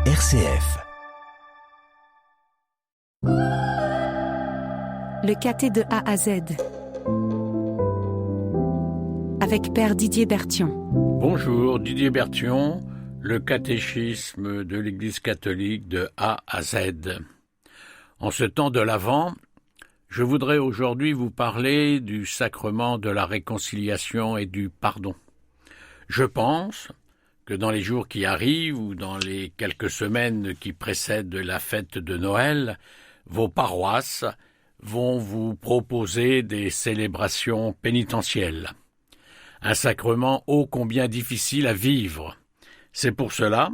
RCF. Le caté de A à Z avec Père Didier Berthion. Bonjour, Didier Berthion, le catéchisme de l'Église catholique de A à Z. En ce temps de l'Avent, je voudrais aujourd'hui vous parler du sacrement de la réconciliation et du pardon. Je pense que dans les jours qui arrivent ou dans les quelques semaines qui précèdent la fête de Noël, vos paroisses vont vous proposer des célébrations pénitentielles. Un sacrement ô combien difficile à vivre. C'est pour cela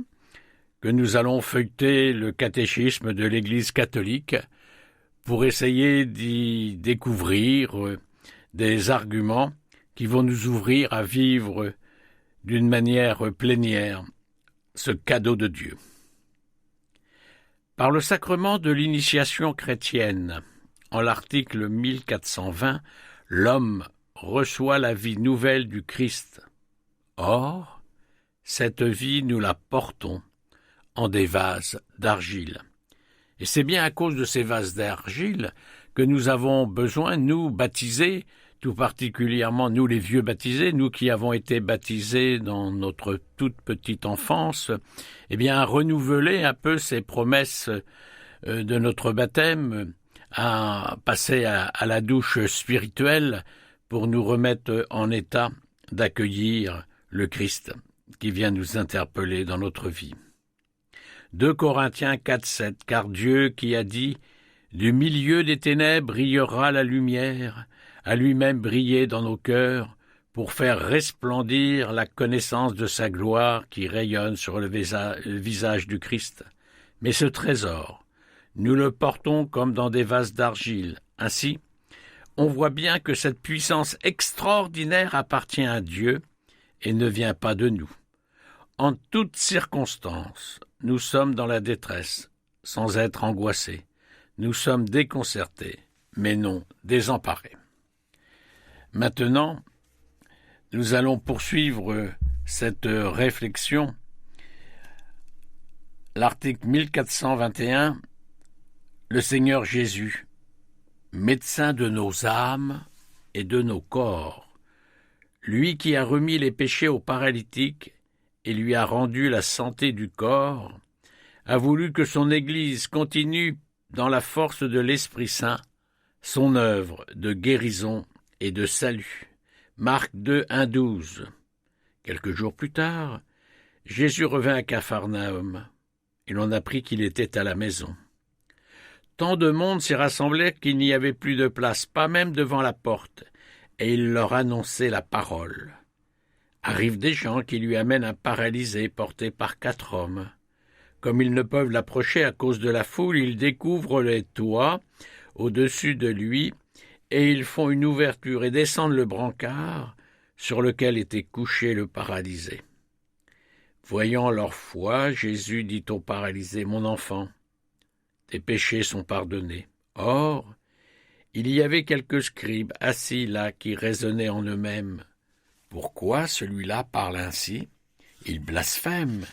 que nous allons feuilleter le catéchisme de l'Église catholique pour essayer d'y découvrir des arguments qui vont nous ouvrir à vivre d'une manière plénière ce cadeau de Dieu. Par le sacrement de l'initiation chrétienne, en l'article 1420, l'homme reçoit la vie nouvelle du Christ. Or, cette vie, nous la portons en des vases d'argile. Et c'est bien à cause de ces vases d'argile que nous avons besoin, nous, baptisés, tout particulièrement nous les vieux baptisés, nous qui avons été baptisés dans notre toute petite enfance, à renouveler un peu ces promesses de notre baptême, à passer à la douche spirituelle pour nous remettre en état d'accueillir le Christ qui vient nous interpeller dans notre vie. 2 Corinthiens 4,7 « Car Dieu qui a dit « Du milieu des ténèbres brillera la lumière », a lui-même brillé dans nos cœurs pour faire resplendir la connaissance de sa gloire qui rayonne sur le visage du Christ. Mais ce trésor, nous le portons comme dans des vases d'argile. Ainsi, on voit bien que cette puissance extraordinaire appartient à Dieu et ne vient pas de nous. En toutes circonstances, nous sommes dans la détresse, sans être angoissés. Nous sommes déconcertés, mais non désemparés. Maintenant, nous allons poursuivre cette réflexion. L'article 1421, le Seigneur Jésus, médecin de nos âmes et de nos corps, lui qui a remis les péchés aux paralytiques et lui a rendu la santé du corps, a voulu que son Église continue dans la force de l'Esprit Saint son œuvre de guérison et de salut. Marc 2, 1, 12. Quelques jours plus tard, Jésus revint à Capharnaüm, et l'on apprit qu'il était à la maison. Tant de monde s'y rassemblait qu'il n'y avait plus de place, pas même devant la porte, et il leur annonçait la parole. Arrivent des gens qui lui amènent un paralysé porté par 4 hommes. Comme ils ne peuvent l'approcher à cause de la foule, ils découvrent les toits au-dessus de lui, et ils font une ouverture et descendent le brancard sur lequel était couché le paralysé. Voyant leur foi, Jésus dit au paralysé, « Mon enfant, tes péchés sont pardonnés. » Or, il y avait quelques scribes assis là qui raisonnaient en eux-mêmes. « Pourquoi celui-là parle ainsi? Il blasphème.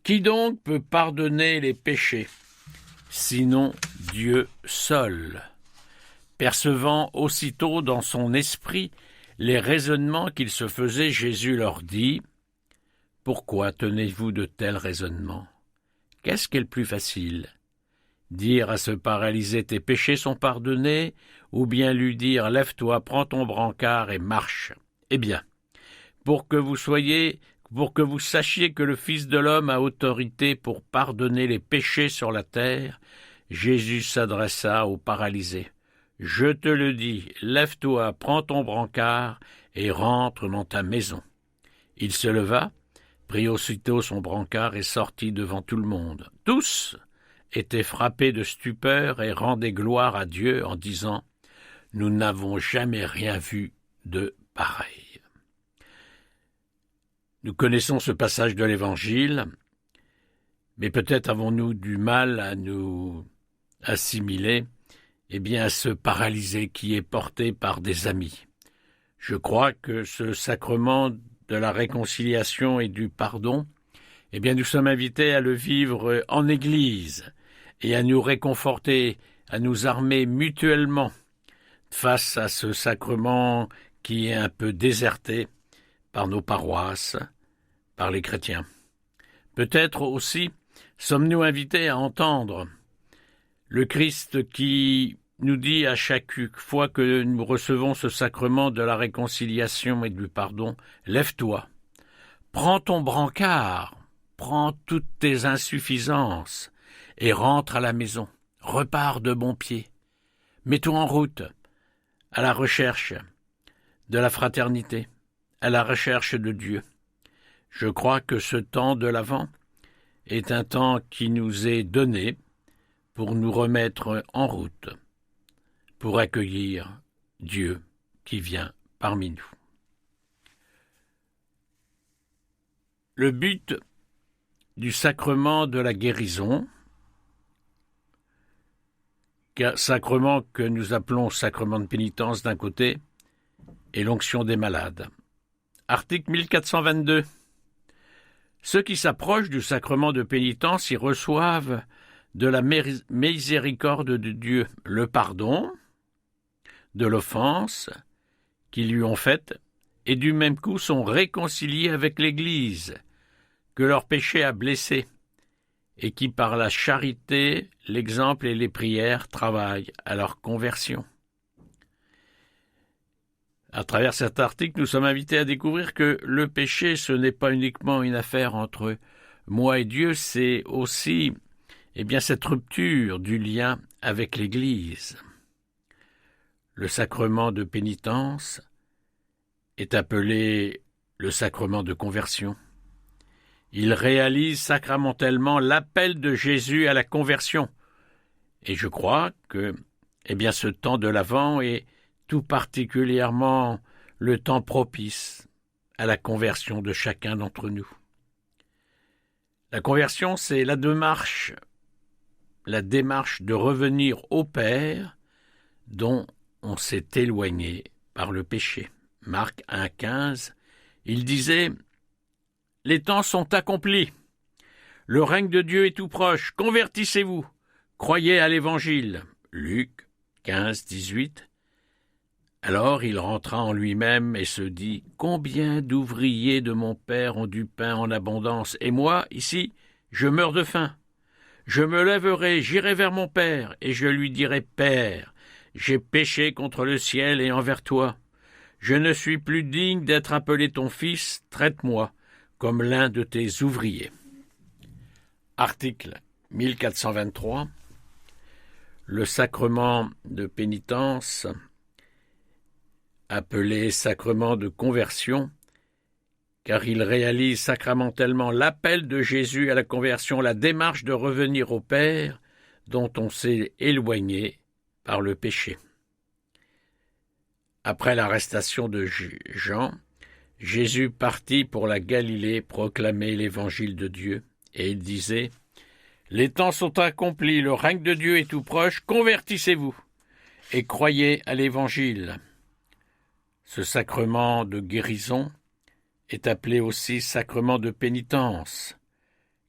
Qui donc peut pardonner les péchés? Sinon Dieu seul. » Percevant aussitôt dans son esprit les raisonnements qu'il se faisait, Jésus leur dit « Pourquoi tenez-vous de tels raisonnements? Qu'est-ce qui est le plus facile? Dire à ce paralysé « Tes péchés sont pardonnés » ou bien lui dire « Lève-toi, prends ton brancard et marche ». Eh bien, pour que vous sachiez que le Fils de l'homme a autorité pour pardonner les péchés sur la terre, Jésus s'adressa au paralysé. Je te le dis, lève-toi, prends ton brancard et rentre dans ta maison. Il se leva, prit aussitôt son brancard et sortit devant tout le monde. Tous étaient frappés de stupeur et rendaient gloire à Dieu en disant « Nous n'avons jamais rien vu de pareil. » Nous connaissons ce passage de l'Évangile, mais peut-être avons-nous du mal à nous assimiler à ce paralysé qui est porté par des amis. Je crois que ce sacrement de la réconciliation et du pardon eh bien nous sommes invités à le vivre en Église et à nous réconforter, à nous armer mutuellement face à ce sacrement qui est un peu déserté par nos paroisses, par les chrétiens. Peut-être aussi sommes-nous invités à entendre le Christ qui nous dit à chaque fois que nous recevons ce sacrement de la réconciliation et du pardon, « Lève-toi, prends ton brancard, prends toutes tes insuffisances et rentre à la maison, repars de bon pied, mets-toi en route à la recherche de la fraternité, à la recherche de Dieu. » Je crois que ce temps de l'Avent est un temps qui nous est donné pour nous remettre en route, pour accueillir Dieu qui vient parmi nous. Le but du sacrement de la guérison, sacrement que nous appelons sacrement de pénitence d'un côté, et l'onction des malades. Article 1422. Ceux qui s'approchent du sacrement de pénitence y reçoivent de la miséricorde de Dieu le pardon de l'offense qu'ils lui ont faite, et du même coup sont réconciliés avec l'Église que leur péché a blessé, et qui par la charité, l'exemple et les prières travaillent à leur conversion. À travers cet article, nous sommes invités à découvrir que le péché, ce n'est pas uniquement une affaire entre moi et Dieu, c'est aussi cette rupture du lien avec l'Église. Le sacrement de pénitence est appelé le sacrement de conversion. Il réalise sacramentellement l'appel de Jésus à la conversion. Et je crois que ce temps de l'Avent est tout particulièrement le temps propice à la conversion de chacun d'entre nous. La conversion, c'est la démarche de revenir au Père dont on s'est éloigné par le péché. Marc 1,15, il disait « Les temps sont accomplis, le règne de Dieu est tout proche, convertissez-vous, croyez à l'Évangile. » Luc 15,18. Alors il rentra en lui-même et se dit « Combien d'ouvriers de mon Père ont du pain en abondance, et moi, ici, je meurs de faim. Je me lèverai, j'irai vers mon Père, et je lui dirai « Père, j'ai péché contre le ciel et envers toi. Je ne suis plus digne d'être appelé ton fils, traite-moi comme l'un de tes ouvriers. » Article 1423. Le sacrement de pénitence, appelé sacrement de conversion, car il réalise sacramentellement l'appel de Jésus à la conversion, la démarche de revenir au Père dont on s'est éloigné par le péché. Après l'arrestation de Jean, Jésus partit pour la Galilée proclamer l'évangile de Dieu, et il disait « Les temps sont accomplis, le règne de Dieu est tout proche, convertissez-vous et croyez à l'évangile. » Ce sacrement de guérison est appelé aussi sacrement de pénitence,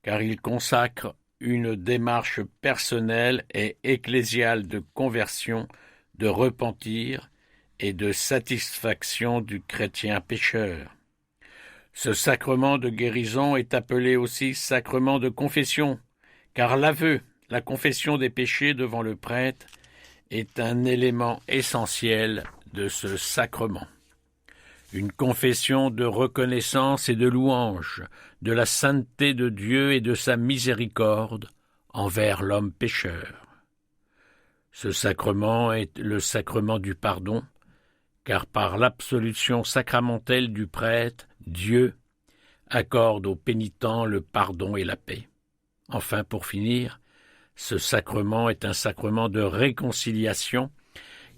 car il consacre une démarche personnelle et ecclésiale de conversion, de repentir et de satisfaction du chrétien pécheur. Ce sacrement de guérison est appelé aussi sacrement de confession, car l'aveu, la confession des péchés devant le prêtre, est un élément essentiel de ce sacrement. Une confession de reconnaissance et de louange de la sainteté de Dieu et de sa miséricorde envers l'homme pécheur. Ce sacrement est le sacrement du pardon, car par l'absolution sacramentelle du prêtre, Dieu accorde aux pénitents le pardon et la paix. Enfin, pour finir, ce sacrement est un sacrement de réconciliation,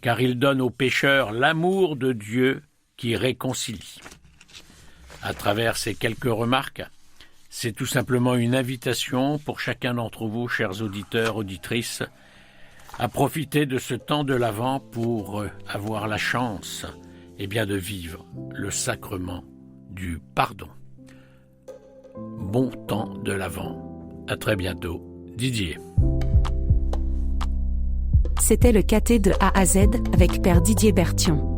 car il donne aux pécheurs l'amour de Dieu qui réconcilie. À travers ces quelques remarques, c'est tout simplement une invitation pour chacun d'entre vous, chers auditeurs, auditrices, à profiter de ce temps de l'Avent pour avoir la chance de vivre le sacrement du pardon. bon temps de l'Avent. À très bientôt, Didier. C'était le KT de A à Z avec Père Didier Berthion.